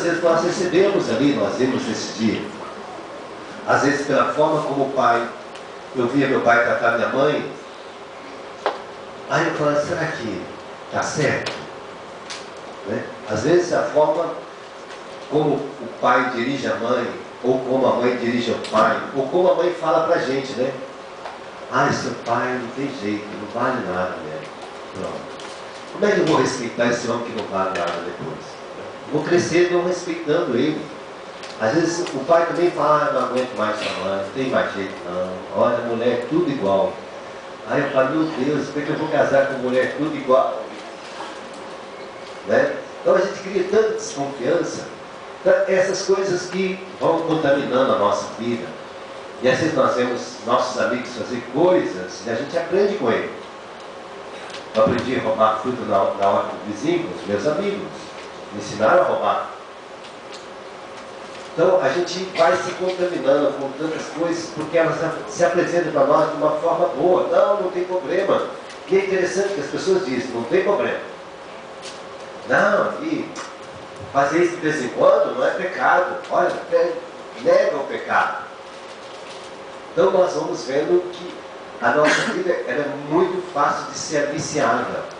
Às vezes nós recebemos ali, nós vimos nesse dia, às vezes pela forma como o pai, eu via meu pai tratar minha mãe, aí eu falava, será que está certo? Né? Às vezes a forma como o pai dirige a mãe, ou como a mãe dirige o pai, ou como a mãe fala pra gente, né? Ah, seu pai não tem jeito, não vale nada, né? Pronto. Como é que eu vou respeitar esse homem que não vale nada depois? Vou crescer não respeitando ele. Às vezes o pai também fala, ah, não aguento mais sua mãe, não tem mais jeito não. Olha, mulher é tudo igual. Aí eu falo, meu Deus, como é que eu vou casar com mulher tudo igual? Né? Então a gente cria tanta desconfiança, essas coisas que vão contaminando a nossa vida. E às vezes nós vemos nossos amigos fazer coisas e a gente aprende com ele. Eu aprendi a roubar fruta na hora do vizinho, com os meus amigos. Me ensinaram a roubar. Então a gente vai se contaminando com tantas coisas porque elas se apresentam para nós de uma forma boa. Não, não tem problema. E é interessante que as pessoas dizem, não tem problema. Não, e fazer isso de vez em quando não é pecado. Olha, nega o pecado. Então nós vamos vendo que a nossa vida era muito fácil de ser viciada.